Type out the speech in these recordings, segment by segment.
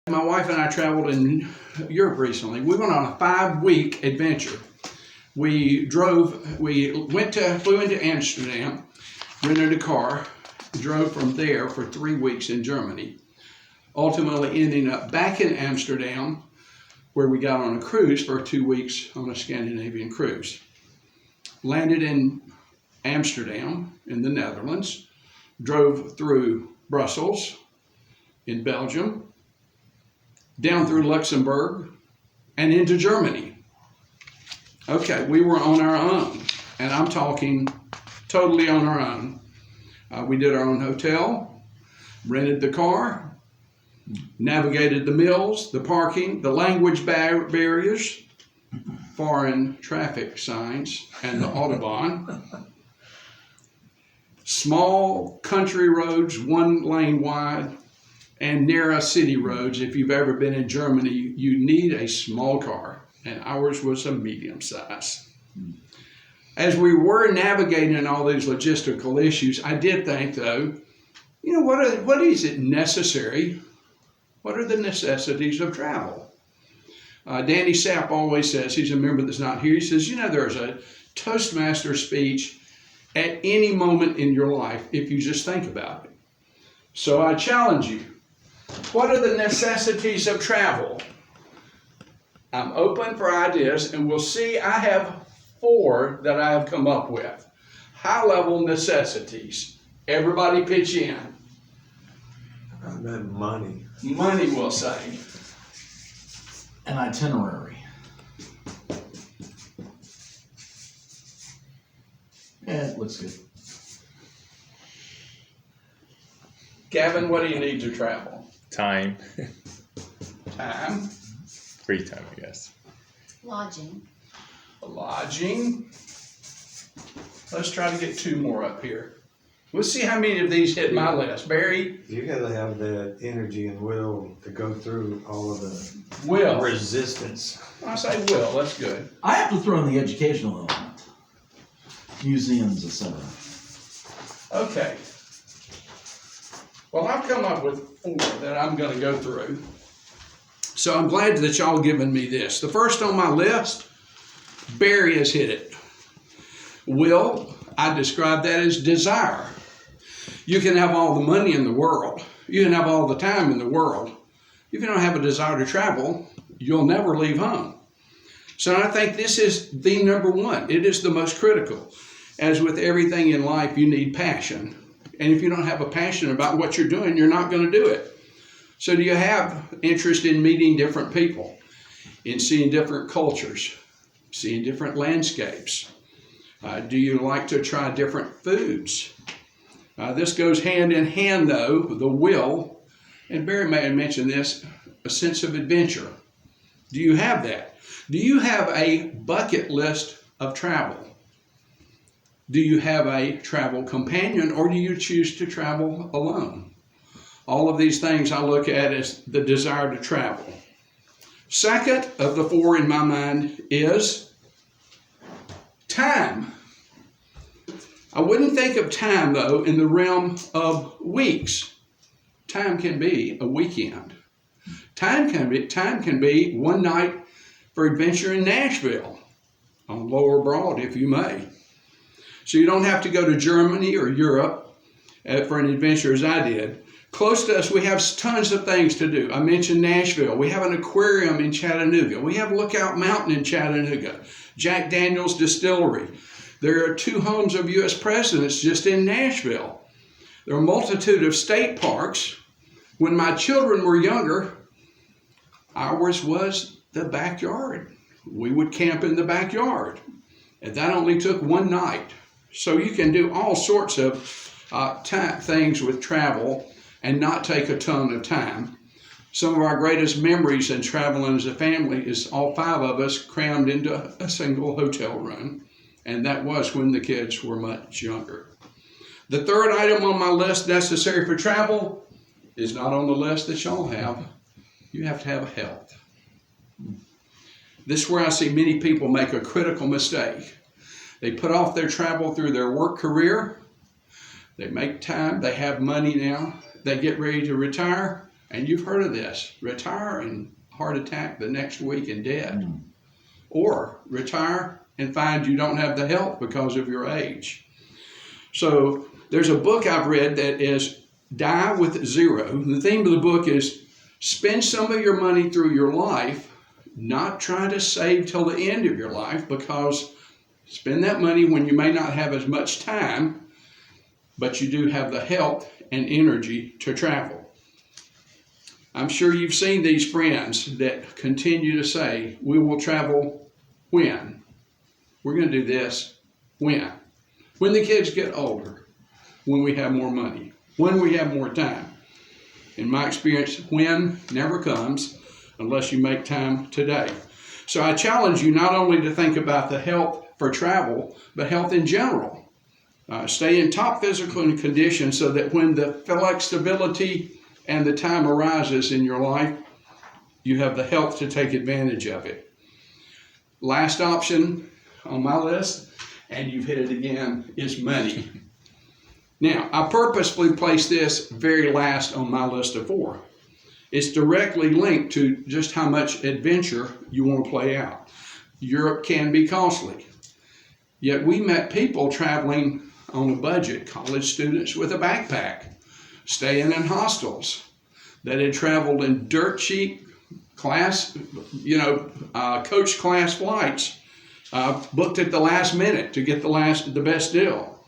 My wife and I traveled in Europe recently. We went on a 5-week adventure. We flew into Amsterdam, rented a car, drove from there for 3 weeks in Germany, ultimately ending up back in Amsterdam, where we got on a cruise for 2 weeks on a Scandinavian cruise. Landed in Amsterdam in the Netherlands, drove through Brussels in Belgium, down through Luxembourg, and into Germany. Okay, we were on our own, and I'm talking totally on our own. We did our own hotel, rented the car, navigated the mills, the parking, the language barriers, foreign traffic signs, and the Autobahn. Small country roads, 1 lane wide, and narrow city roads. If you've ever been in Germany, you need a small car, and ours was a medium size. As we were navigating all these logistical issues, I did think, though, what is it necessary? What are the necessities of travel? Danny Sapp always says, he's a member that's not here, he says, there's a Toastmaster speech at any moment in your life if you just think about it. So I challenge you. What are the necessities of travel? I'm open for ideas, and we'll see. I have 4 that I have come up with. High-level necessities. Everybody pitch in. I meant money. Money, we'll say. An itinerary. Yeah, it looks good. Gavin, what do you need to travel? Time. Time. Free time, I guess. Lodging. Lodging. Let's try to get 2 more up here. We'll see how many of these hit my list. Barry? You gotta have that energy and will to go through all of the Will. resistance. I say will, that's good. I have to throw in the educational element. Museums, etc. Okay. Well, I've come up with 4 that I'm going to go through. So I'm glad that y'all given me this. The first on my list, Barry has hit it. Will, I describe that as desire. You can have all the money in the world. You can have all the time in the world. If you don't have a desire to travel, you'll never leave home. So I think this is the number 1. It is the most critical. As with everything in life, you need passion. And if you don't have a passion about what you're doing, you're not going to do it. So do you have interest in meeting different people, in seeing different cultures, seeing different landscapes? Do you like to try different foods? This goes hand in hand, though, the will, and Barry may have mentioned this, a sense of adventure. Do you have that? Do you have a bucket list of travel? Do you have a travel companion, or do you choose to travel alone? All of these things I look at as the desire to travel. Second of the 4 in my mind is time. I wouldn't think of time, though, in the realm of weeks. Time can be a weekend. Time can be 1 night for adventure in Nashville, on Lower Broad, if you may. So you don't have to go to Germany or Europe for an adventure as I did. Close to us, we have tons of things to do. I mentioned Nashville. We have an aquarium in Chattanooga. We have Lookout Mountain in Chattanooga. Jack Daniel's Distillery. There are 2 homes of U.S. presidents just in Nashville. There are a multitude of state parks. When my children were younger, ours was the backyard. We would camp in the backyard. And that only took 1 night. So you can do all sorts of things with travel and not take a ton of time. Some of our greatest memories in traveling as a family is all 5 of us crammed into a single hotel room. And that was when the kids were much younger. The 3rd item on my list necessary for travel is not on the list that y'all have. You have to have health. This is where I see many people make a critical mistake. They put off their travel through their work career. They make time. They have money now. They get ready to retire. and you've heard of this, retire and heart attack the next week and dead. Or retire and find you don't have the health because of your age. So there's a book I've read that is Die with Zero. The theme of the book is spend some of your money through your life, not try to save till the end of your life, because spend that money when you may not have as much time, but you do have the health and energy to travel. I'm sure you've seen these friends that continue to say, we will travel when? We're going to do this when? When the kids get older, when we have more money, when we have more time. In my experience, when never comes unless you make time today. So I challenge you not only to think about the health for travel, but health in general. Stay in top physical condition so that when the flexibility and the time arises in your life, you have the health to take advantage of it. Last option on my list, and you've hit it again, is money. Now, I purposefully placed this very last on my list of 4. It's directly linked to just how much adventure you want to play out. Europe can be costly. Yet we met people traveling on a budget, college students with a backpack, staying in hostels, that had traveled in dirt cheap class, coach class flights, booked at the last minute to get the best deal.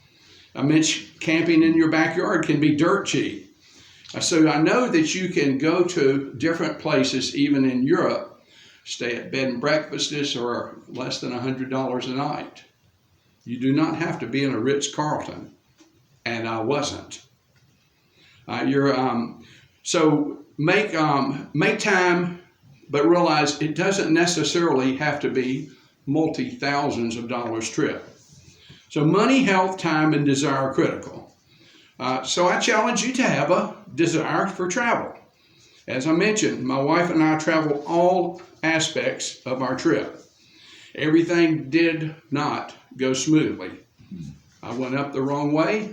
I mentioned camping in your backyard can be dirt cheap. So I know that you can go to different places, even in Europe, stay at bed and breakfasts or less than $100 a night. You do not have to be in a Ritz-Carlton, and I wasn't. So make time, but realize it doesn't necessarily have to be multi-thousands of dollars trip. So money, health, time, and desire are critical. So I challenge you to have a desire for travel. As I mentioned, my wife and I travel all aspects of our trip. Everything did not go smoothly. I went up the wrong way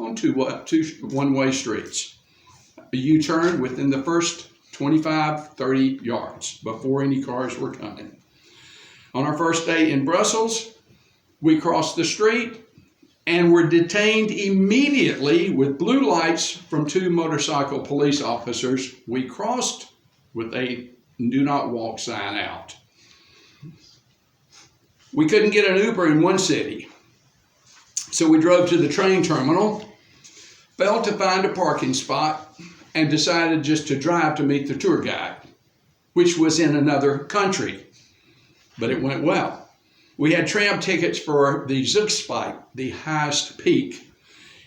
on two one-way streets. A U-turn within the first 25, 30 yards before any cars were coming. On our first day in Brussels, we crossed the street and were detained immediately with blue lights from 2 motorcycle police officers. We crossed with a do not walk sign out. We couldn't get an Uber in one city, so we drove to the train terminal, failed to find a parking spot, and decided just to drive to meet the tour guide, which was in another country, but it went well. We had tram tickets for the Zugspike, the highest peak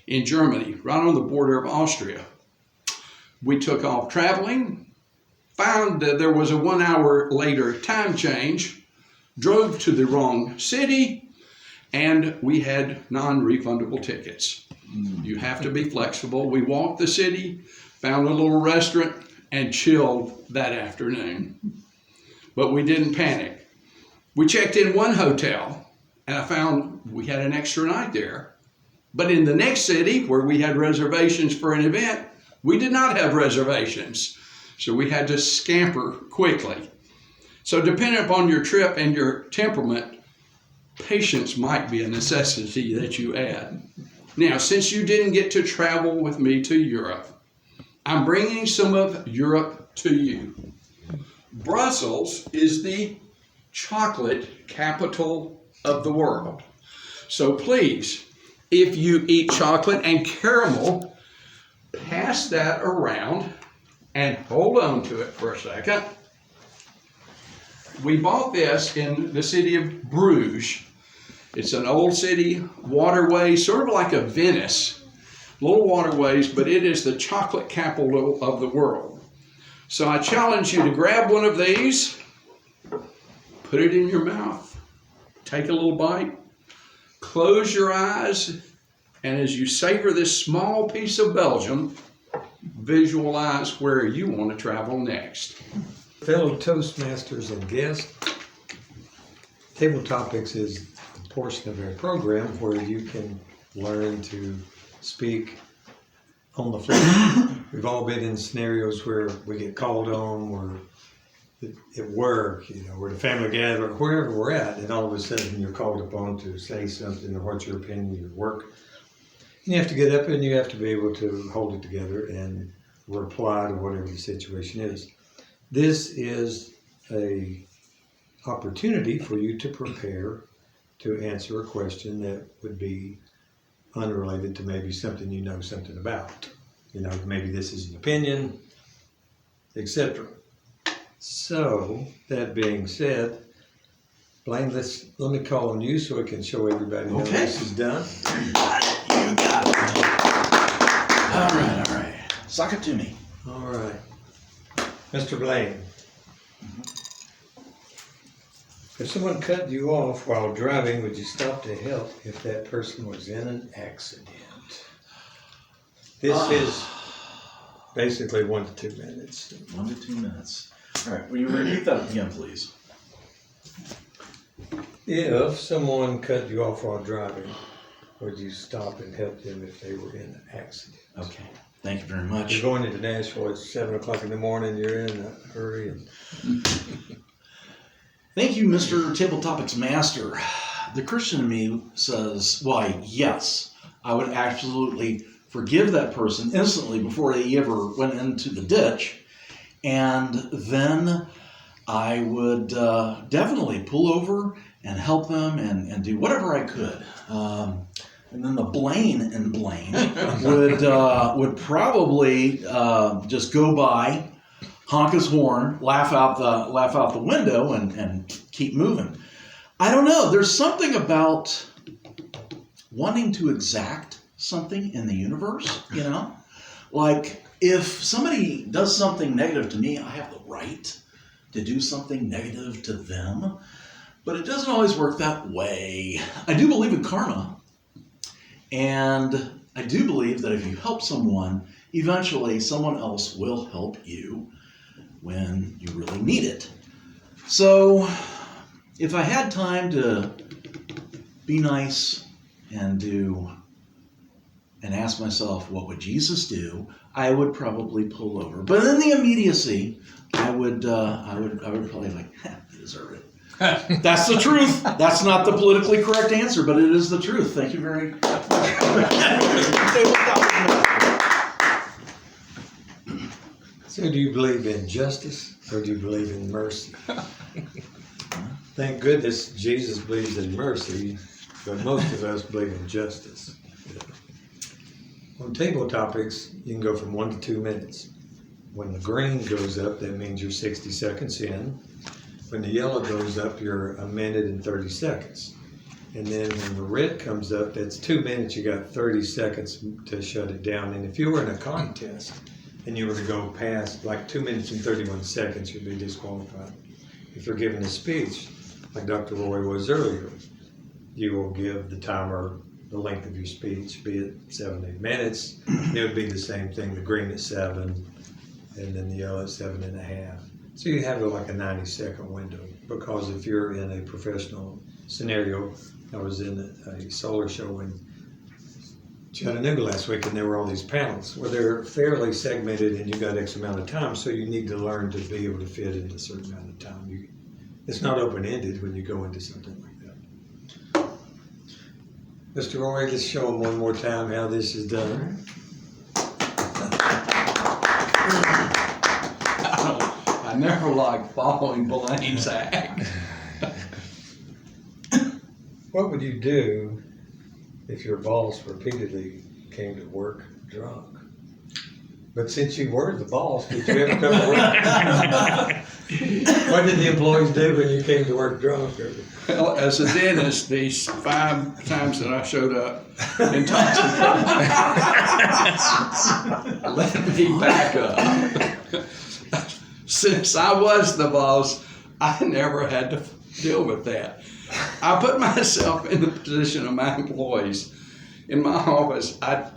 in Germany, right on the border of Austria. We took off traveling, found that there was a 1 hour later time change, drove to the wrong city, and we had non-refundable tickets. You have to be flexible. We walked the city, found a little restaurant, and chilled that afternoon. But we didn't panic. We checked in one hotel, and I found we had an extra night there. But in the next city, where we had reservations for an event, we did not have reservations. So we had to scamper quickly. So depending upon your trip and your temperament, patience might be a necessity that you add. Now, since you didn't get to travel with me to Europe, I'm bringing some of Europe to you. Brussels is the chocolate capital of the world. So please, if you eat chocolate and caramel, pass that around and hold on to it for a second. We bought this in the city of Bruges. It's an old city waterway, sort of like a Venice. Little waterways, but it is the chocolate capital of the world. So I challenge you to grab one of these, put it in your mouth, take a little bite, close your eyes, and as you savor this small piece of Belgium, visualize where you want to travel next. Fellow Toastmasters and guests, Table Topics is a portion of our program where you can learn to speak on the fly. We've all been in scenarios where we get called on, or at work, you know, or the family gathering, wherever we're at, and all of a sudden you're called upon to say something, or what's your opinion of your work. And you have to get up and you have to be able to hold it together and reply to whatever the situation is. This is a opportunity for you to prepare to answer a question that would be unrelated to maybe something you know something about. You know, maybe this is an opinion, etc. So, that being said, Blaine, let me call on you so I can show everybody how Okay. this is done. You got it. All right. Suck it to me. All right. Mr. Blaine, if someone cut you off while driving, would you stop to help if that person was in an accident? This is basically 1 to 2 minutes. 1 to 2 minutes. All right, will you repeat that again, please? If someone cut you off while driving, would you stop and help them if they were in an accident? Okay, thank you very You're much. going into Nashville, it's 7 o'clock in the morning, you're in a hurry. And Thank you, Mr. Table Topics Master. The Christian in me says, why, yes, I would absolutely forgive that person instantly before they ever went into the ditch. And then I would definitely pull over and help them and do whatever I could. And then the Blaine in Blaine would probably just go by, honk his horn, laugh out the window, and keep moving. I don't know. There's something about wanting to exact something in the universe, you know? Like, if somebody does something negative to me, I have the right to do something negative to them. But it doesn't always work that way. I do believe in karma. And I do believe that if you help someone, eventually someone else will help you when you really need it. So, if I had time to be nice and ask myself, what would Jesus do? I would probably pull over. But in the immediacy, I would probably like, they deserve it. That's the truth. That's not the politically correct answer, but it is the truth. Thank you very much. so do you believe in justice or do you believe in mercy? Thank goodness Jesus believes in mercy, but most of us believe in justice. On table topics, you can go from 1 to 2 minutes. When the green goes up, that means you're 60 seconds in. When the yellow goes up, you're 1 minute and 30 seconds. And then when the red comes up, that's 2 minutes, you got 30 seconds to shut it down. And if you were in a contest and you were to go past like 2 minutes and 31 seconds, you'd be disqualified. If you're giving a speech, like Dr. Roy was earlier, you will give the timer the length of your speech, be it 7 to 8 minutes. It would be the same thing, the green at 7, and then the yellow at 7.5. So you have like a 90-second window, because if you're in a professional scenario, I was in a solar show in Chattanooga last week, and there were all these panels where they're fairly segmented and you got X amount of time, so you need to learn to be able to fit into a certain amount of time. It's not open-ended when you go into something like that. Mr. Roy, let's show them one more time how this is done. I never liked following Blaine's act. What would you do if your boss repeatedly came to work drunk? But since you were the boss, did you ever come to work? What did the employees do when you came to work drunk? Well, as a dentist, these 5 times that I showed up intoxicated, let me back up. Since I was the boss, I never had to deal with that. I put myself in the position of my employees. In my office, I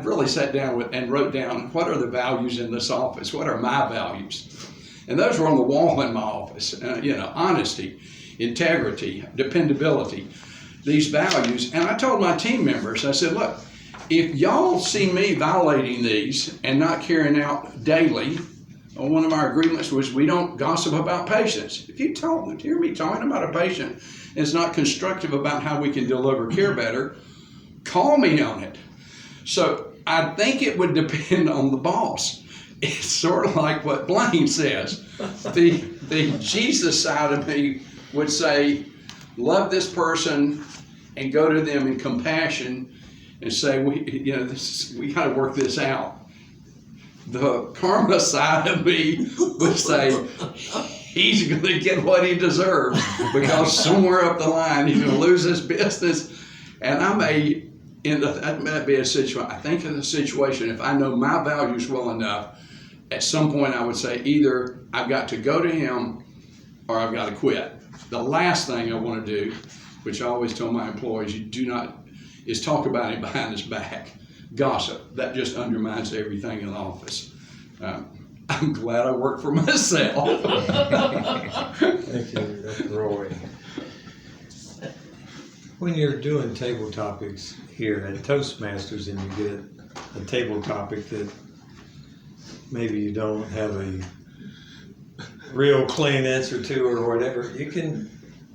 really sat down and wrote down, what are the values in this office? What are my values? And those were on the wall in my office. Honesty, integrity, dependability, these values. And I told my team members, I said, look, if y'all see me violating these and not carrying out daily, one of our agreements was we don't gossip about patients. If you hear me talking about a patient and it's not constructive about how we can deliver care better, call me on it. So I think it would depend on the boss. It's sort of like what Blaine says. The Jesus side of me would say, love this person and go to them in compassion and say, we got to work this out. The karma side of me would say, he's going to get what he deserves because somewhere up the line he's going to lose his business. And I may, that might be a situation, I think in the situation, if I know my values well enough, at some point I would say either I've got to go to him or I've got to quit. The last thing I want to do, which I always tell my employees, you do not, is talk about him behind his back. Gossip. That just undermines everything in the office. I'm glad I work for myself. Thank you, Dr. Roy. When you're doing table topics here at Toastmasters and you get a table topic that maybe you don't have a real clean answer to or whatever, you can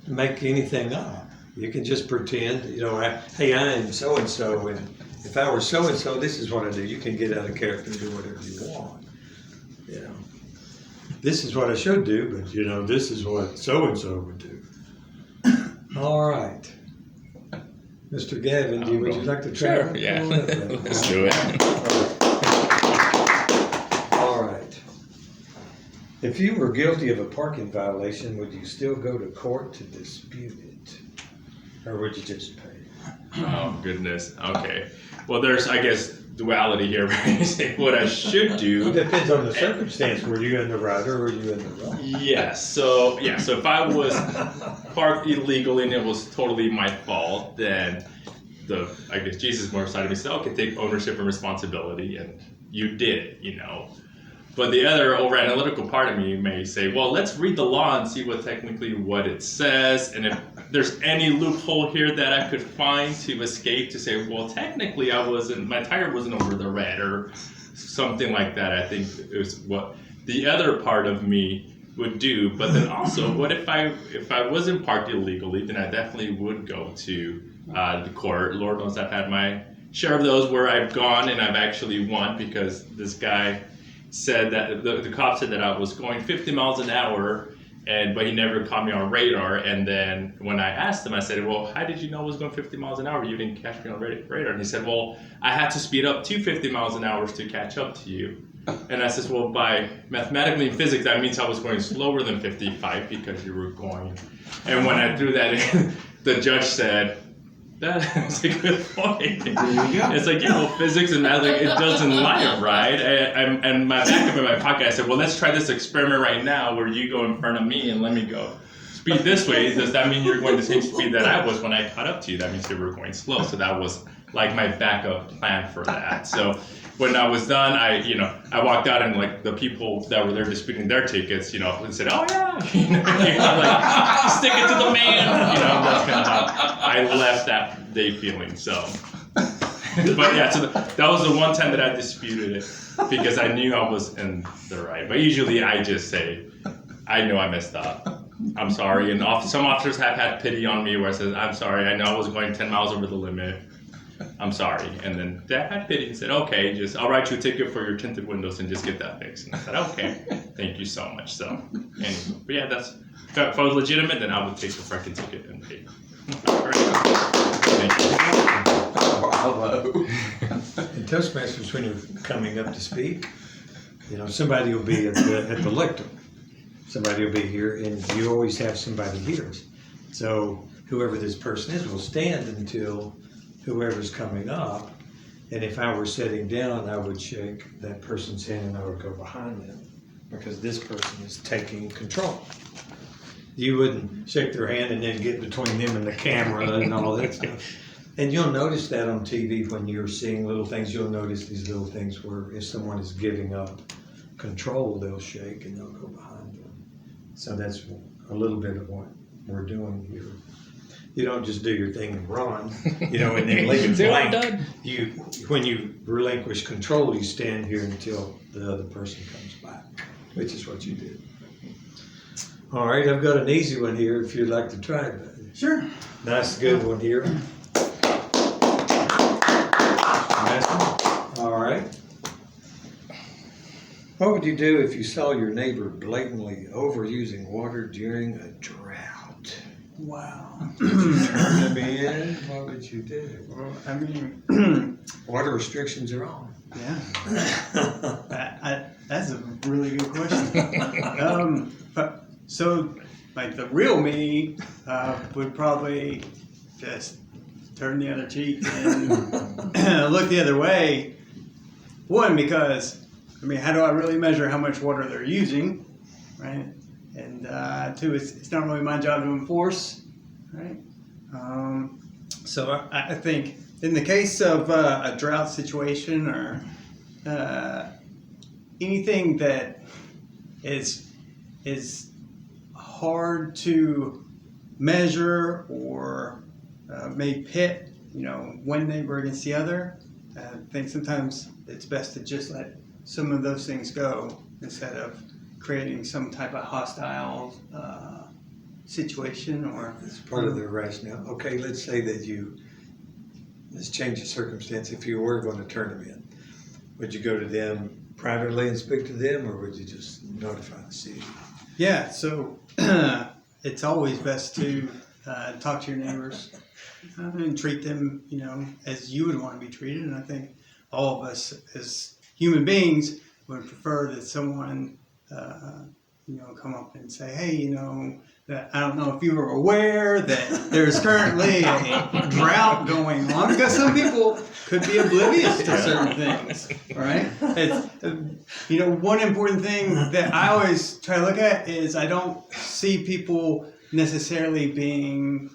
make anything up. You can just pretend, hey, I am so-and-so, and if I were so-and-so, this is what I do. You can get out of character and do whatever you want. This is what I should do, but, this is what so-and-so would do. All right. Mr. Gavin, would you like to try? Sure, yeah. Let's do it. All right. If you were guilty of a parking violation, would you still go to court to dispute it? Or would you just pay? Oh, goodness. Okay. Well, there's, I guess, duality here. What I should It do. depends on the circumstance. Were you in the right or were you in the wrong? Yes. So if I was parked illegally and it was totally my fault, then I guess Jesus more side of me said, okay, take ownership and responsibility, and you did it, But the other over analytical part of me may say, well, let's read the law and see what it says, and if there's any loophole here that I could find to escape to say, well, technically my tire wasn't over the red or something like that. I think is what the other part of me would do. But then also, what if I wasn't parked illegally, then I definitely would go to the court. Lord knows I've had my share of those where I've gone and I've actually won because this guy said that the cop said that I was going 50 miles an hour, but he never caught me on radar. And then when I asked him, I said, well, how did you know I was going 50 miles an hour? You didn't catch me on radar. And he said, well, I had to speed up to 50 miles an hour to catch up to you. And I said, well, by mathematically in physics, that means I was going slower than 55 because you were going. And when I threw that in, the judge said, that's a good point. There you go. It's like, physics and math, it doesn't lie, right? And my back up in my pocket, I said, well, let's try this experiment right now where you go in front of me and let me go speed this way. Does that mean you're going the same speed that I was when I caught up to you? That means you were going slow. So that was like my backup plan for that. So when I was done, I walked out and like the people that were there disputing their tickets, and said, oh yeah, like stick it to the man, that's kind of how I left that day feeling. So, but yeah, so that was the one time that I disputed it because I knew I was in the right. But usually I just say, I know I messed up. I'm sorry. And some officers have had pity on me where I said, I'm sorry. I know I was going 10 miles over the limit. I'm sorry. And then they had pity and said, okay, I'll write you a ticket for your tinted windows and just get that fixed. And I said, okay, thank you so much. So, anyway, but yeah, if I was legitimate, then I would take the freaking ticket and pay. Thank you. Bravo. In Toastmasters, when you're coming up to speak, somebody will be at the lectern. Somebody will be here, and you always have somebody here. So whoever this person is will stand until whoever's coming up. And if I were sitting down, I would shake that person's hand and I would go behind them because this person is taking control. You wouldn't shake their hand and then get between them and the camera and all that stuff. And you'll notice that on TV when you're seeing little things. You'll notice these little things where if someone is giving up control, they'll shake and they'll go behind them. So that's a little bit of what we're doing here. You don't just do your thing and run, you know, and then leave it Zero, blank. done. When you relinquish control, you stand here until the other person comes back, which is what you did. All right, I've got an easy one here if you'd like to try it. Sure. Nice, good one here. Nice one. All right. What would you do if you saw your neighbor blatantly overusing water during a drought? Wow. Would you turn them in? What would you do? Well, I mean, Water restrictions are on. yeah. That's a really good question. But so, like the real me would probably just turn the other cheek and look the other way. One, because I mean, how do I really measure how much water they're using, right? And two, it's not really my job to enforce, right? So I think in the case of a drought situation or anything that is hard to measure or may pit, one neighbor against the other, I think sometimes it's best to just let some of those things go instead of creating some type of hostile situation or. It's part of their rationale. Okay, let's say that let's change the circumstance. If you were going to turn them in, would you go to them privately and speak to them, or would you just notify the city? Yeah, so it's always best to talk to your neighbors and treat them, as you would want to be treated. And I think all of us as human beings would prefer that someone, come up and say, hey, that I don't know if you were aware that there's currently a drought going on, because some people could be oblivious to certain things, right? It's, one important thing that I always try to look at is I don't see people necessarily being,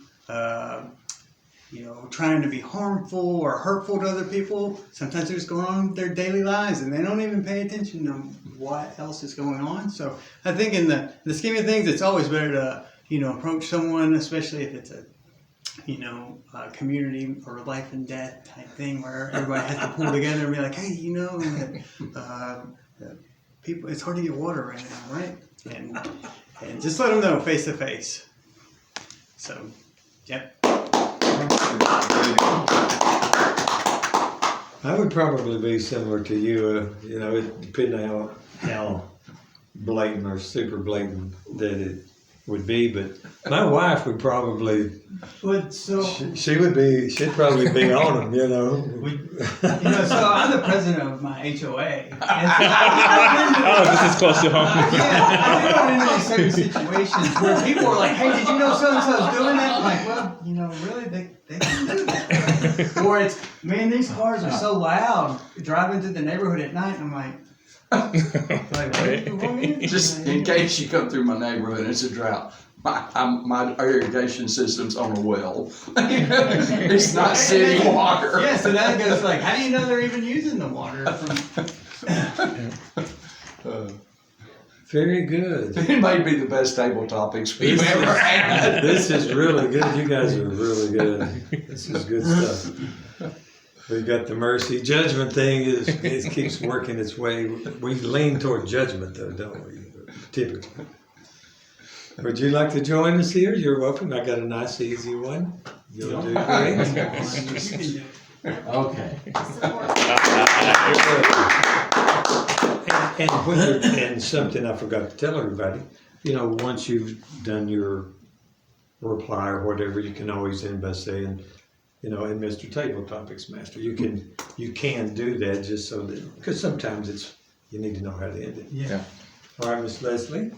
trying to be harmful or hurtful to other people. Sometimes they're just going on with their daily lives and they don't even pay attention to what else is going on. So I think in the scheme of things, it's always better to, approach someone, especially if it's a community or life and death type thing where everybody has to pull together and be like, hey, people, it's hard to get water right now, right? And just let them know face to face. So, yep. I would probably be similar to you, it depending on how blatant or super blatant that it would be, but my wife would probably, But so, she'd probably be on them, so I'm the president of my HOA. And so Oh, this is close to home. I do run into these certain situations where people are like, hey, did you know so-and-so's doing that? I'm like, well, really, they can do that. Or it's, man, these cars are so loud driving through the neighborhood at night. And I'm like, Just in case you come through my neighborhood and it's a drought, my irrigation system's on a well. It's not city water. Yeah, so that goes like, how do you know they're even using the water from? Very good. It may be the best table topics we've ever had. This is really good. You guys are really good. This is good stuff. We got the mercy judgment thing. It keeps working its way. We lean toward judgment, though, don't we? Typically. Would you like to join us here? You're welcome. I got a nice, easy one. You'll do great. Okay. And something I forgot to tell everybody. Once you've done your reply or whatever, you can always end by saying, in Mr. Table Topics Master, you can do that just so that, because sometimes you need to know how to end it. Yeah. All right, Miss Leslie.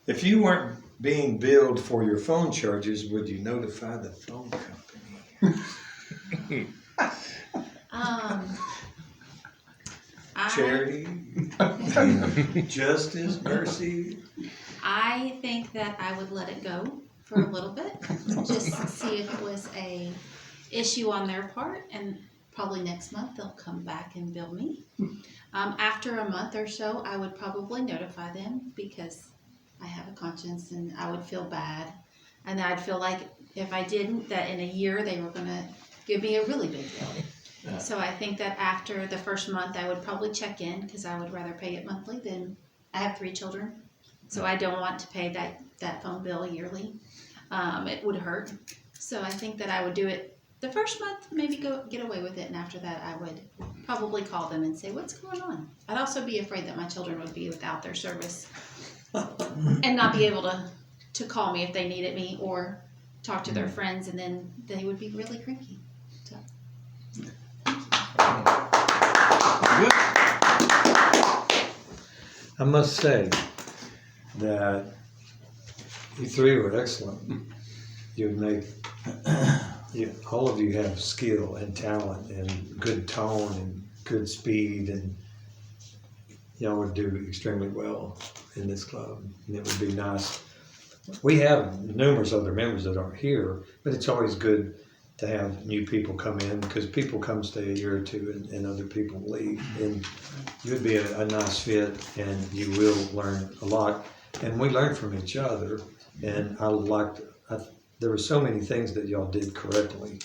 If you weren't being billed for your phone charges, would you notify the phone company? Charity, justice, mercy. I think that I would let it go for a little bit, just see if it was a issue on their part, and probably next month they'll come back and bill me. After a month or so, I would probably notify them because I have a conscience and I would feel bad. And I'd feel like if I didn't, that in a year they were gonna give me a really big bill. Yeah. So I think that after the first month, I would probably check in, because I would rather pay it monthly than, I have 3 children. So I don't want to pay that phone bill yearly. It would hurt. So I think that I would do it the first month, maybe get away with it, and after that I would probably call them and say, what's going on? I'd also be afraid that my children would be without their service and not be able to call me if they needed me, or talk to their friends, and then they would be really cranky. So. Good. I must say that you three were excellent. All of you have skill and talent and good tone and good speed, and y'all would do extremely well in this club, and it would be nice. We have numerous other members that aren't here, but it's always good to have new people come in, because people come stay a year or two and other people leave, and you'd be a nice fit, and you will learn a lot, and we learn from each other. And there were so many things that y'all did correctly.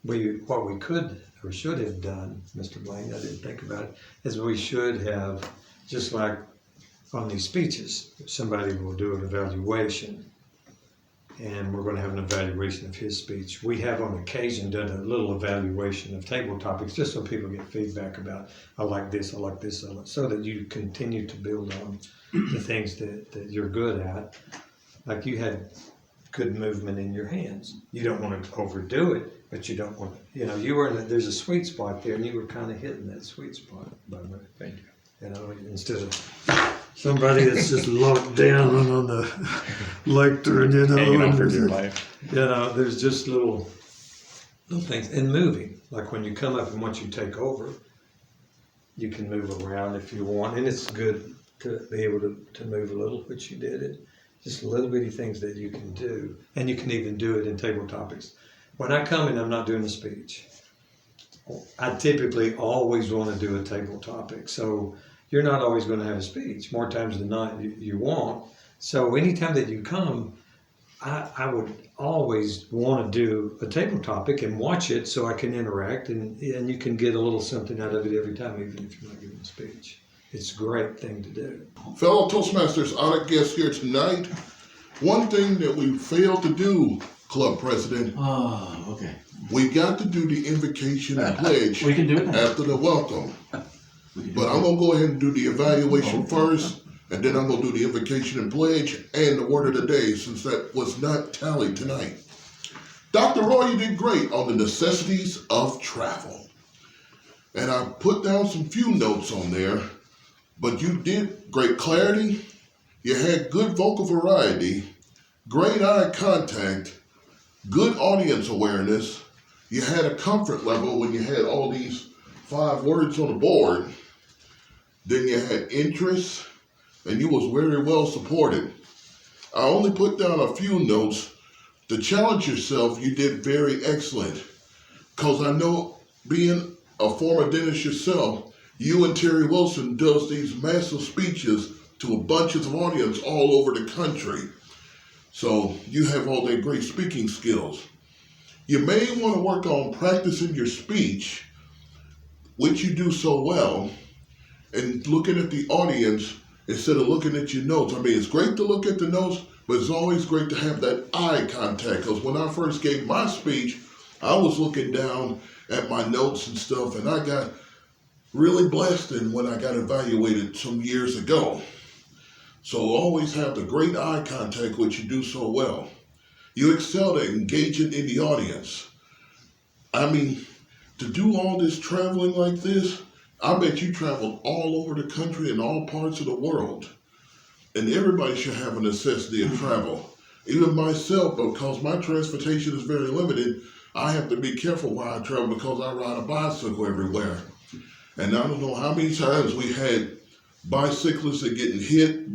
What we could or should have done, Mr. Blaine, I didn't think about it, is we should have, just like on these speeches, somebody will do an evaluation, and we're going to have an evaluation of his speech. We have on occasion done a little evaluation of table topics, just so people get feedback about, I like this, so that you continue to build on the things that you're good at. Like you had good movement in your hands. You don't want to overdo it, but you don't want to, you were there's a sweet spot there, and you were kind of hitting that sweet spot, by the way. Thank you. Instead of somebody that's just locked down on the lectern, Hanging on for dear life. There's just little things. And moving, like when you come up and once you take over, you can move around if you want, and it's good to be able to move a little, which you did it. Just little bitty things that you can do, and you can even do it in table topics. When I come in, I'm not doing a speech. I typically always want to do a table topic, so you're not always going to have a speech. More times than not, you won't. So anytime that you come, I would always want to do a table topic and watch it so I can interact, and you can get a little something out of it every time, even if you're not giving a speech. It's a great thing to do. Fellow Toastmasters, honored guests here tonight. One thing that we failed to do, Club President, Oh, okay. we got to do the invocation and pledge We can do it now. after the welcome. We can do But it. I'm going to go ahead and do the evaluation first, and then I'm going to do the invocation and pledge and the word of the day, since that was not tallied tonight. Dr. Roy, you did great on the necessities of travel. And I put down some few notes on there, but you did great clarity. You had good vocal variety, great eye contact, good audience awareness. You had a comfort level when you had all these 5 words on the board. Then you had interest, and you was very well supported. I only put down a few notes. To challenge yourself, you did very excellent. Because I know, being a former dentist yourself, you and Terry Wilson does these massive speeches to a bunch of audience all over the country. So you have all that great speaking skills. You may want to work on practicing your speech, which you do so well, and looking at the audience instead of looking at your notes. I mean, it's great to look at the notes, but it's always great to have that eye contact. Because when I first gave my speech, I was looking down at my notes and stuff, and I got really blessed when I got evaluated some years ago. So always have the great eye contact, which you do so well. You excel at engaging in the audience. I mean, to do all this traveling like this, I bet you traveled all over the country and all parts of the world. And everybody should have a necessity of travel. Even myself, because my transportation is very limited, I have to be careful while I travel because I ride a bicycle everywhere. And I don't know how many times we had bicyclists that getting hit.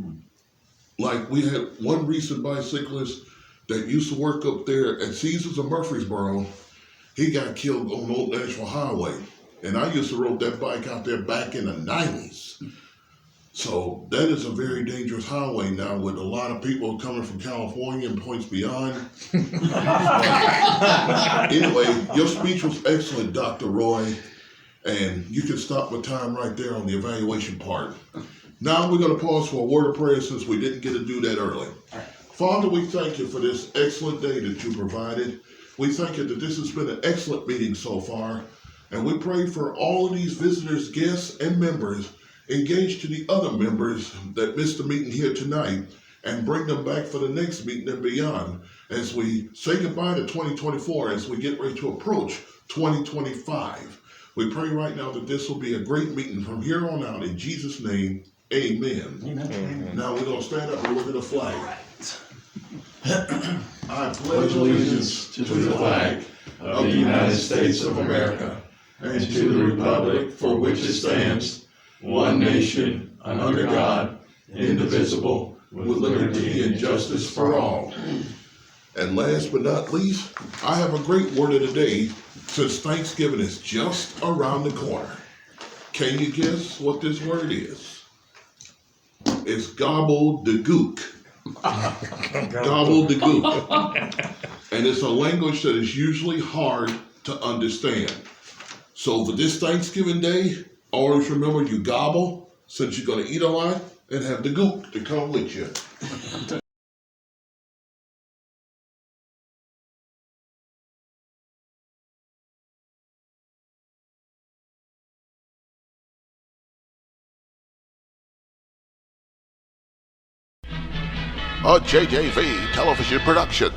Like we had one recent bicyclist that used to work up there at Caesars of Murfreesboro. He got killed on Old National Highway. And I used to ride that bike out there back in the 90s. So that is a very dangerous highway now with a lot of people coming from California and points beyond. Anyway, your speech was excellent, Dr. Roy, and you can stop my time right there on the evaluation part. Now we're going to pause for a word of prayer since we didn't get to do that early. Father, we thank you for this excellent day that you provided. We thank you that this has been an excellent meeting so far, and we pray for all of these visitors, guests, and members engaged to the other members that missed the meeting here tonight, and bring them back for the next meeting and beyond as we say goodbye to 2024 as we get ready to approach 2025. We pray right now that this will be a great meeting from here on out. In Jesus' name, amen. Amen. Now we're going to stand up and look at the flag. I Pledge allegiance to the flag of the United States of America and to the republic for which it stands, one nation, under God, indivisible, with liberty and justice for all. And last but not least, I have a great word of the day since Thanksgiving is just around the corner. Can you guess what this word is? It's gobbledygook. Gobbledygook. And it's a language that is usually hard to understand. So for this Thanksgiving Day, always remember you gobble, since you're going to eat a lot, and have the gook to come with you. A JJV television production.